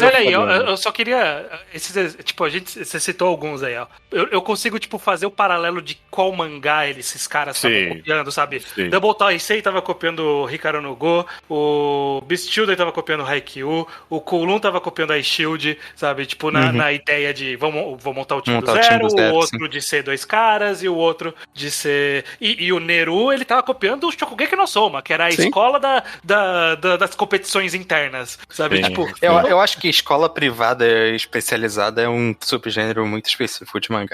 olha aí, eu só queria. Você citou alguns aí, ó. Eu consigo, tipo, fazer o paralelo de qual mangá esses caras estavam copiando, sabe? Sim. Double Taisei tava copiando o Hikaru no Go, o Beast Children tava copiando o Haikyuu, o Kowloon tava copiando a Shield, sabe? Tipo, na ideia de vou montar o time do zero, o outro de ser 2 caras e o outro de ser. E o Neru, ele tava copiando o Shokugeki no Soma, que era a escola das competições internas, sabe? Tipo, eu acho que escola privada especializada é um subgênero muito específico de manga.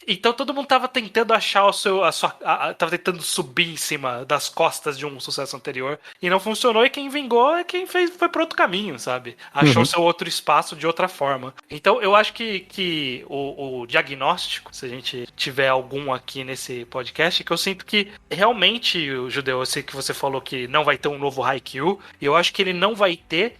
Então todo mundo tava tentando achar tava tentando subir em cima das costas de um sucesso anterior e não funcionou, e quem vingou é quem foi pro outro caminho, sabe? Achou seu outro espaço de outra forma. Então eu acho que o diagnóstico, se a gente tiver algum aqui nesse podcast, que eu sinto que realmente, o Judeu, eu sei que você falou que não vai ter um novo Haikyuu, e eu acho que ele não vai ter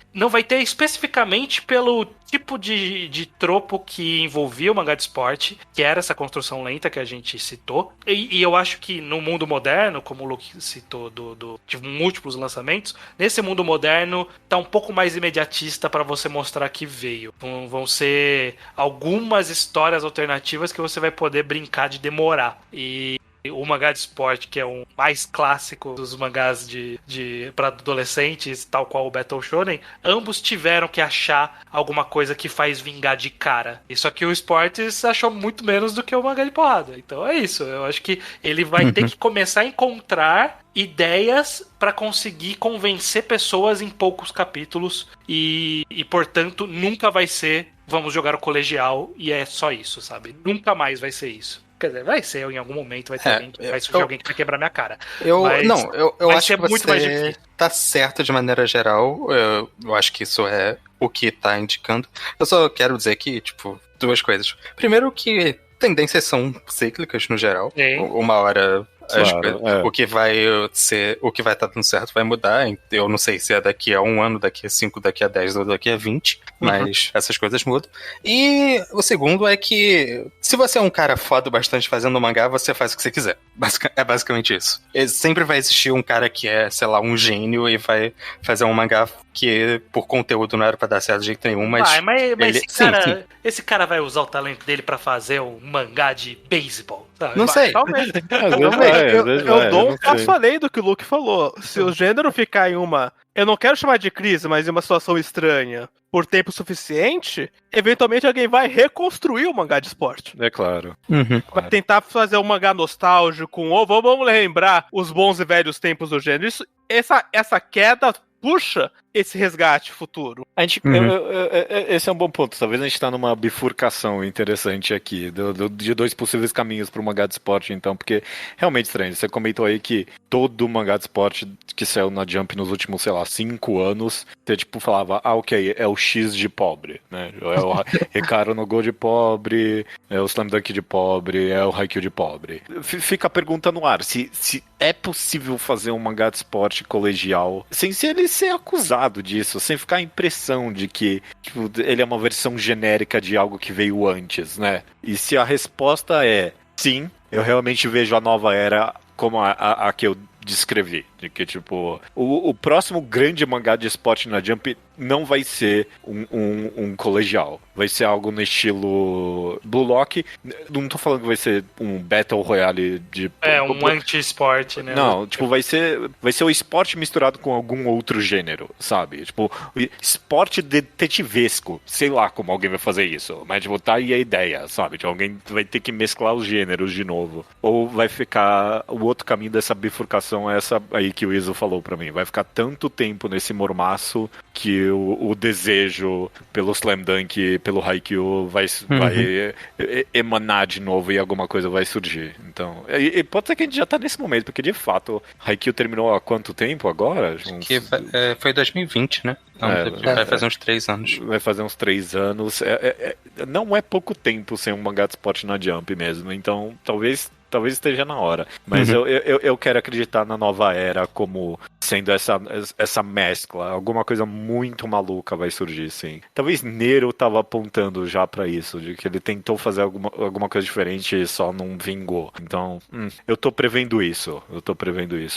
especificamente pelo tipo de tropo que envolvia o mangá de esporte, que era essa construção lenta que a gente citou, e eu acho que no mundo moderno, como o Luke citou de múltiplos lançamentos, nesse mundo moderno tá um pouco mais imediatista para você mostrar que veio. Vão ser algumas histórias alternativas que você vai poder brincar de demorar, e o mangá de esporte, que é um mais clássico dos mangás para adolescentes, tal qual o Battle Shonen, ambos tiveram que achar alguma coisa que faz vingar de cara. Isso aqui o Esportes achou muito menos do que o mangá de porrada. Então é isso. Eu acho que ele vai ter que começar a encontrar ideias para conseguir convencer pessoas em poucos capítulos e portanto, nunca vai ser vamos jogar o colegial e é só isso, sabe? Nunca mais vai ser isso. Quer dizer, vai ser em algum momento, vai surgir alguém que vai quebrar minha cara. Eu acho que muito mais difícil. Tá certo de maneira geral. Eu acho que isso é o que tá indicando. Eu só quero dizer que, tipo, 2 coisas. Primeiro que tendências são cíclicas no geral. Uma hora... Claro, o que vai estar dando certo vai mudar. Eu não sei se é daqui a 1 ano, daqui a 5, daqui a 10 ou daqui a 20, mas essas coisas mudam. E o segundo é que se você é um cara foda bastante fazendo mangá, você faz o que você quiser. É basicamente isso. Sempre vai existir um cara que é, sei lá, um gênio e vai fazer um mangá que por conteúdo não era pra dar certo de jeito nenhum, mas esse cara vai usar o talento dele pra fazer um mangá de beisebol. Não sei. Talvez. Eu dou um passo além do que o Luke falou. Se o gênero ficar em uma... Eu não quero chamar de crise, mas em uma situação estranha por tempo suficiente, eventualmente alguém vai reconstruir o mangá de esporte. É claro. Vai tentar fazer um mangá nostálgico, ou vamos lembrar os bons e velhos tempos do gênero. Essa queda puxa esse resgate futuro. Esse é um bom ponto. Talvez a gente tá numa bifurcação interessante aqui, de 2 possíveis caminhos pro mangá de esporte, então, porque realmente estranho. Você comentou aí que todo mangá de esporte que saiu na Jump nos últimos, sei lá, 5 anos, você, tipo, falava, ok, é o X de pobre, né? É o Hikaru no Go de pobre, é o Slam Dunk de pobre, é o Haikyuu de pobre. Fica a pergunta no ar, se é possível fazer um mangá de esporte colegial sem ele ser acusado disso, sem ficar a impressão de que tipo, ele é uma versão genérica de algo que veio antes, né? E se a resposta é sim, eu realmente vejo a nova era como a que eu descrevi. De que, tipo, o próximo grande mangá de esporte na Jump não vai ser um colegial. Vai ser algo no estilo Blue Lock. Não tô falando que vai ser um Battle Royale de... um anti-esporte, né? Não, tipo, vai ser o esporte misturado com algum outro gênero, sabe? Tipo, esporte detetivesco. Sei lá como alguém vai fazer isso. Mas, tipo, tá aí a ideia, sabe? Tipo, alguém vai ter que mesclar os gêneros de novo. Ou vai ficar... O outro caminho dessa bifurcação é essa aí que o Iso falou pra mim. Vai ficar tanto tempo nesse mormaço que o desejo pelo Slam Dunk, pelo Haikyuu vai emanar de novo e alguma coisa vai surgir. Então, e pode ser que a gente já tá nesse momento, porque de fato, Haikyuu terminou há quanto tempo agora? Foi 2020, né? Então, vai fazer uns 3 anos. Vai fazer uns 3 anos. Não é pouco tempo sem um mangá de esporte na Jump mesmo. Então, talvez esteja na hora. Mas eu quero acreditar na nova era como sendo essa mescla. Alguma coisa muito maluca vai surgir, sim. Talvez Nero tava apontando já pra isso, de que ele tentou fazer alguma coisa diferente e só não vingou. Então, eu tô prevendo isso.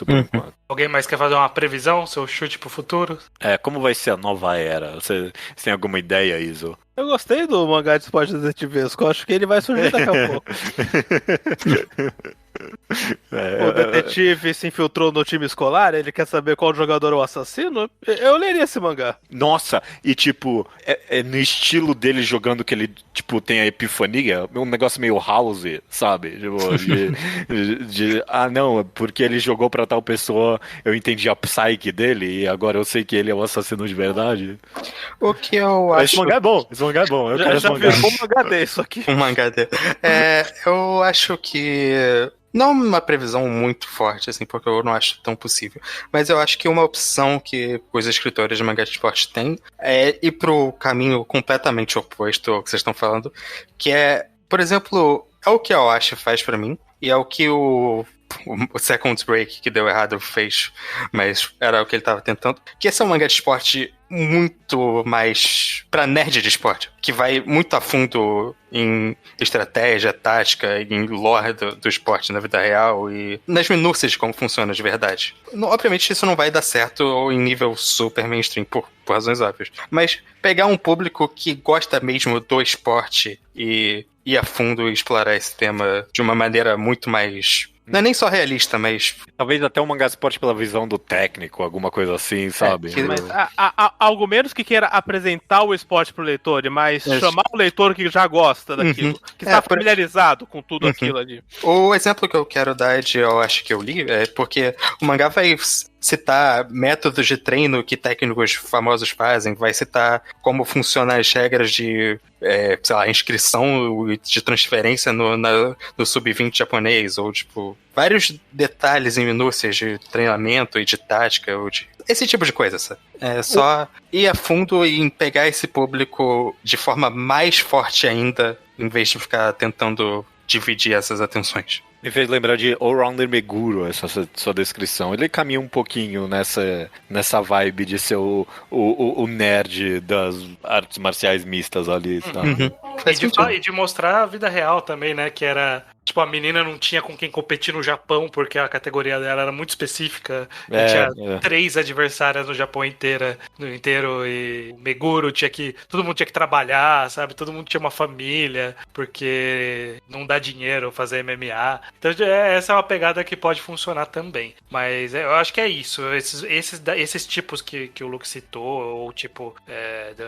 Por enquanto. Alguém mais quer fazer uma previsão? Seu chute pro futuro? Como vai ser a nova era? Você tem alguma ideia, Iso? Eu gostei do mangá de esporte detetivesco. Eu acho que ele vai surgir daqui a pouco. O detetive se infiltrou no time escolar, ele quer saber qual jogador é o assassino. Eu leria esse mangá. Nossa, e tipo, no estilo dele jogando que ele, tipo, tem a epifania, um negócio meio House, sabe? Tipo, não, porque ele jogou pra tal pessoa, eu entendi a psyche dele e agora eu sei que ele é o assassino de verdade. O que eu acho... Esse mangá é bom, eu quero esse mangá. Já um mangá desse aqui. Um mangá dele. Eu acho que... Não uma previsão muito forte, assim, porque eu não acho tão possível. Mas eu acho que uma opção que os escritores de mangá de esporte têm é ir pro caminho completamente oposto ao que vocês estão falando, que é, por exemplo, é o que a Oashi faz pra mim, e é o que o Second Break, que deu errado, fez, mas era o que ele tava tentando, que esse é um mangá de esporte muito mais pra nerd de esporte, que vai muito a fundo em estratégia, tática, em lore do esporte na vida real e nas minúcias de como funciona de verdade. Obviamente isso não vai dar certo em nível super mainstream, por razões óbvias, mas pegar um público que gosta mesmo do esporte e ir a fundo e explorar esse tema de uma maneira muito mais... Não é nem só realista, mas... Talvez até um mangá de esporte pela visão do técnico, alguma coisa assim, sabe? Mas algo menos que queira apresentar o esporte pro leitor, mas chamar o leitor que já gosta daquilo, que está familiarizado com tudo aquilo ali. O exemplo que eu quero dar eu acho que eu li, é porque o mangá vai citar métodos de treino que técnicos famosos fazem, vai citar como funcionam as regras de, sei lá, inscrição de transferência no sub-20 japonês, ou tipo, vários detalhes e minúcias de treinamento e de tática, ou de esse tipo de coisa, sabe? É só ir a fundo e pegar esse público de forma mais forte ainda, em vez de ficar tentando dividir essas atenções. Me fez lembrar de All-Rounder Meguro, essa sua descrição. Ele caminha um pouquinho nessa vibe de ser o nerd das artes marciais mistas ali, sabe? E de mostrar a vida real também, né? Que era... Tipo, a menina não tinha com quem competir no Japão, porque a categoria dela era muito específica. Tinha 3 adversárias no Japão inteiro, e o Meguro todo mundo tinha que trabalhar, sabe? Todo mundo tinha uma família, porque não dá dinheiro fazer MMA. Então, essa é uma pegada que pode funcionar também. Mas eu acho que é isso. Esses tipos que o Luke citou, ou tipo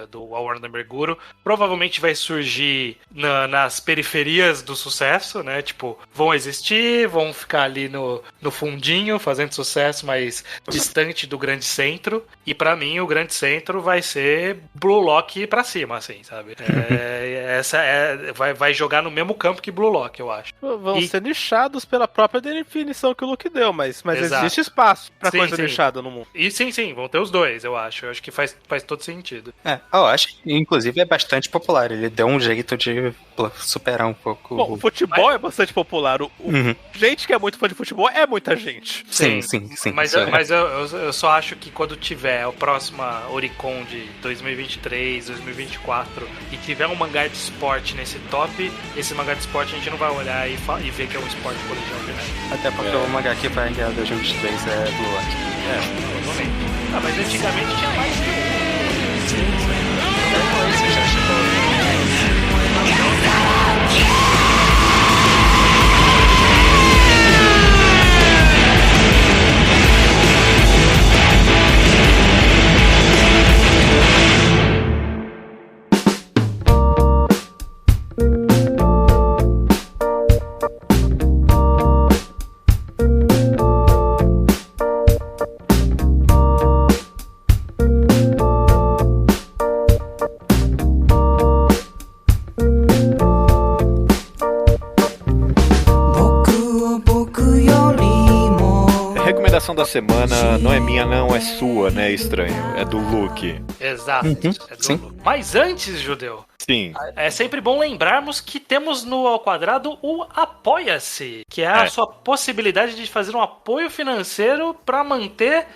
do All Rounder Meguro, provavelmente vai surgir surgir nas periferias do sucesso, né? Tipo, vão existir, vão ficar ali no fundinho, fazendo sucesso, mas distante do grande centro. E pra mim, o grande centro vai ser Blue Lock pra cima, assim, sabe? Vai jogar no mesmo campo que Blue Lock, eu acho. Vão ser nichados pela própria definição que o Luke deu, mas existe espaço pra coisa nichada no mundo. E sim, vão ter os dois, eu acho. Eu acho que faz todo sentido. Eu acho que, inclusive, é bastante popular. Ele deu um jeito de superar um pouco... Bom, o futebol é bastante popular. Gente que é muito fã de futebol é muita gente. Sim. Mas eu só acho que quando tiver a próxima Oricon de 2023, 2024 e tiver um mangá de esporte nesse top, esse mangá de esporte a gente não vai olhar e ver que é um esporte colegial de neve. Até porque o mangá que vai ganhar 2023 é Blue Lock. Provavelmente. Mas antigamente tinha mais que um. Você já chegou. Da semana não é minha, não é sua, né, estranho? É do Luke. Exato. Sim. Luke. Mas antes, Judeu, sim, é sempre bom lembrarmos que temos no Ao Quadrado o Apoia-se, que é a sua possibilidade de fazer um apoio financeiro para manter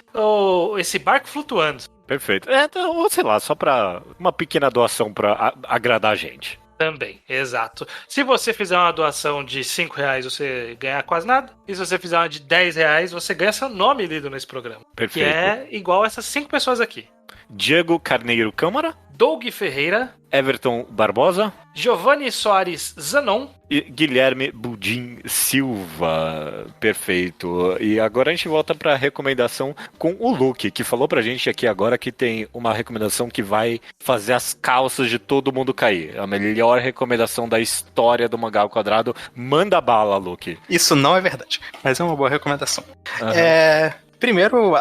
esse barco flutuando. Perfeito. Ou sei lá, só pra uma pequena doação pra agradar a gente. Também, exato. Se você fizer uma doação de R$5, você ganha quase nada. E se você fizer uma de R$10, você ganha seu nome lido nesse programa. Perfeito. Que é igual essas 5 pessoas aqui. Diego Carneiro Câmara, Doug Ferreira, Everton Barbosa, Giovanni Soares Zanon e Guilherme Budim Silva. Perfeito. E agora a gente volta para a recomendação com o Luke, que falou pra gente aqui agora que tem uma recomendação que vai fazer as calças de todo mundo cair. A melhor recomendação da história do Mangá ao Quadrado. Manda bala, Luke. Isso não é verdade, mas é uma boa recomendação. Primeiro,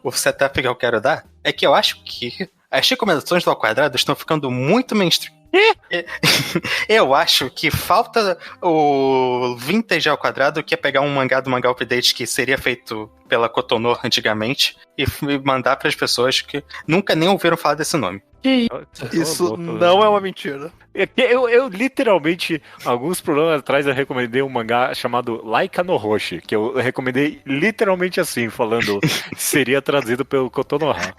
o setup que eu quero dar é que eu acho que as recomendações do Ao Quadrado estão ficando muito mainstream. Eu acho que falta o Vintage ao Quadrado, que é pegar um mangá do Mangá Update que seria feito pela Cotonor antigamente e mandar para as pessoas que nunca nem ouviram falar desse nome. Isso não é uma mentira. Eu literalmente, alguns programas atrás, eu recomendei um mangá chamado Laika no Roshi, que eu recomendei literalmente assim, falando seria traduzido pelo Kotonoha.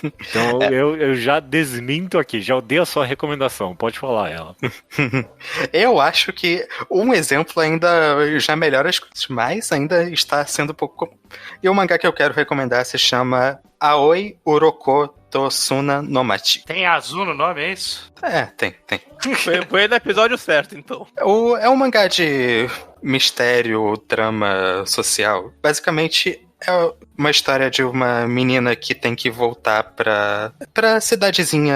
Então eu já desminto aqui, já dei a sua recomendação, pode falar ela. Eu acho que um exemplo ainda já melhora as coisas, mas ainda está sendo pouco comum. E o mangá que eu quero recomendar se chama Aoi Uroko Tosuna no Machi. Tem azul no nome, é isso? Tem. Foi no episódio certo, então. É um mangá de mistério, drama social. Basicamente, é uma história de uma menina que tem que voltar pra cidadezinha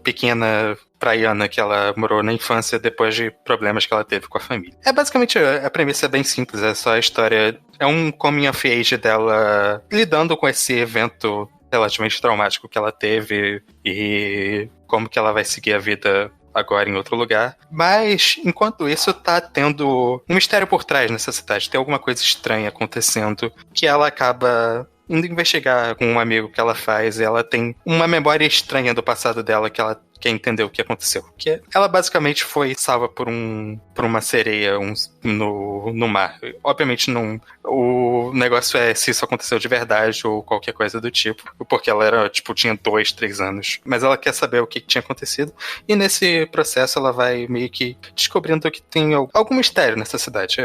pequena praiana que ela morou na infância depois de problemas que ela teve com a família. Basicamente, a premissa é bem simples, é só a história... É um coming of age dela lidando com esse evento relativamente traumático que ela teve e como que ela vai seguir a vida agora em outro lugar. Mas, enquanto isso, tá tendo um mistério por trás nessa cidade. Tem alguma coisa estranha acontecendo que ela acaba indo investigar com um amigo que ela faz. E ela tem uma memória estranha do passado dela que ela quer entender o que aconteceu. Que ela basicamente foi salva por uma sereia no mar. Obviamente não... O negócio é se isso aconteceu de verdade ou qualquer coisa do tipo. Porque ela era, tinha 2, 3 anos. Mas ela quer saber o que tinha acontecido. E nesse processo ela vai meio que descobrindo que tem algum mistério nessa cidade.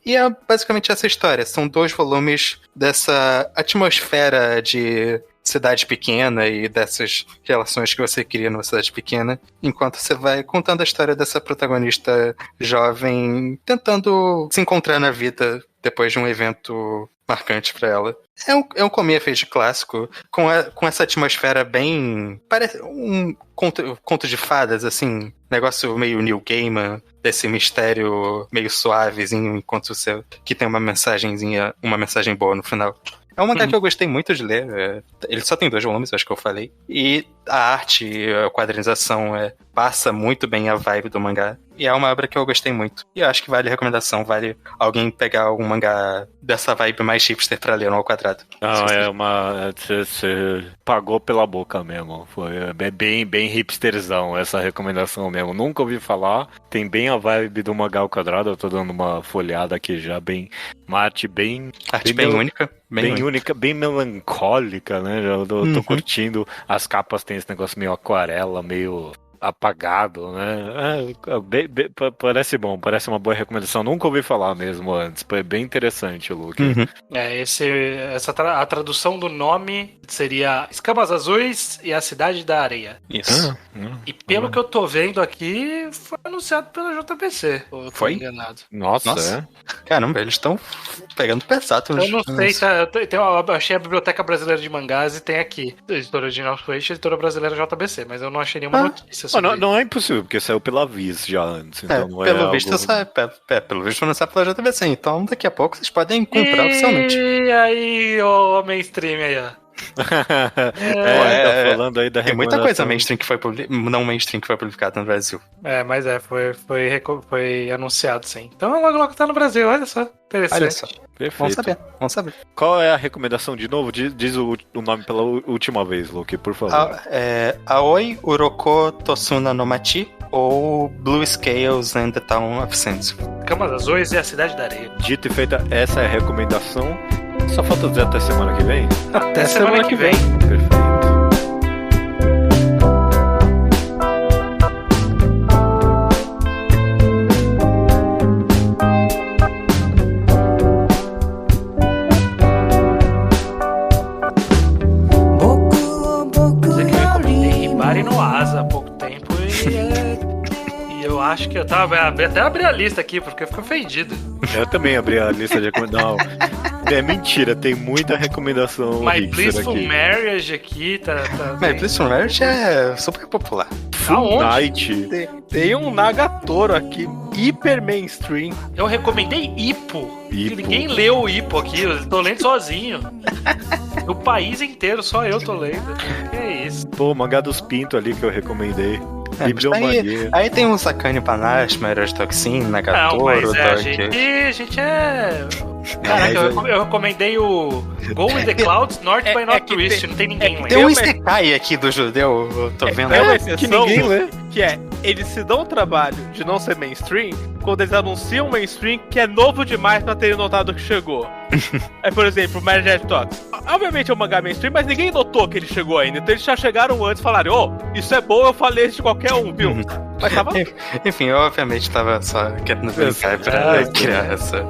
E é basicamente essa história. São 2 volumes dessa atmosfera de cidade pequena e dessas relações que você cria numa cidade pequena, enquanto você vai contando a história dessa protagonista jovem tentando se encontrar na vida depois de um evento marcante pra ela. É um coming-of-age clássico, com essa atmosfera bem... Parece um conto de fadas, assim, negócio meio New Gaiman, desse mistério meio suavezinho, enquanto você que tem uma mensagenzinha, uma mensagem boa no final. É um mangá que eu gostei muito de ler. Ele só tem 2 volumes, acho que eu falei. E a arte, a quadrinização passa muito bem a vibe do mangá. E é uma obra que eu gostei muito. E eu acho que vale a recomendação. Vale alguém pegar um mangá dessa vibe mais hipster pra ler no ao quadrado. Não, é uma... Você pagou pela boca mesmo. Foi bem hipsterzão essa recomendação mesmo. Nunca ouvi falar. Tem bem a vibe do mangá ao quadrado. Eu tô dando uma folhada aqui já. Uma arte bem... Arte bem única. Bem única, bem melancólica, né? Eu tô curtindo. As capas tem esse negócio meio aquarela, meio apagado, né? Parece bom, parece uma boa recomendação. Nunca ouvi falar mesmo antes. Foi bem interessante, Luke. A tradução do nome seria Escamas Azuis e a Cidade da Areia. Isso. E pelo que eu tô vendo aqui, foi anunciado pela JBC. Foi? Enganado. Nossa. Caramba, eles estão pegando pesado. Eu não sei, eu achei a Biblioteca Brasileira de Mangás e tem aqui. Editora original foi a Editora Brasileira JBC, mas eu não achei nenhuma notícia. Não é impossível, porque saiu pela Viz já antes. Então não pelo visto, pelo visto não sai pela JBC. Então daqui a pouco vocês podem comprar oficialmente. E aí, o mainstream aí, ó. Tá falando aí da tem muita coisa mainstream que foi não mainstream que foi publicada no Brasil. Mas foi anunciado, sim. Então logo tá no Brasil, olha só. Interessante. Olha só. Perfeito. Vamos saber. Qual é a recomendação de novo? Diz o nome pela última vez, Luke, por favor. Aoi Uroko Tosuna no Machi ou Blue Scales and the Town of Sensu. Camas Azuis e a Cidade da Areia. Dito e feita, essa é a recomendação. Só falta dizer até semana que vem? Até semana que vem. Perfeito. Hibari no Asa há pouco tempo e eu acho que eu até abri a lista aqui porque eu fico ofendido. Eu também abri a lista de recomendação. É mentira, tem muita recomendação. My Blissful Marriage aqui tá My Blissful Marriage é super popular. Full Night. Tem um Nagatoro aqui, hiper mainstream. Eu recomendei Ippo. Ninguém leu o Ippo aqui, eu tô lendo sozinho. O país inteiro, só eu tô lendo. Que é isso? Pô, mangá dos Pinto ali que eu recomendei. Aí tem um Sakane Panache, Marriage Toxin, Nagatoro, a gente é... Caraca, eu recomendei o Go with the Clouds, North by Northwest, não tem ninguém lendo. Tem um Isekai aqui do judeu, eu tô vendo. É uma exceção que ninguém lê. Que eles se dão o trabalho de não ser mainstream quando eles anunciam um mainstream que é novo demais pra terem notado que chegou. Por exemplo, o Marriage Talks. Obviamente é um mangá mainstream, mas ninguém notou que ele chegou ainda. Então eles já chegaram antes e falaram, isso é bom, eu falei isso de qualquer um, viu? Mas tava... Enfim, eu obviamente tava só querendo brincar pra criar essa...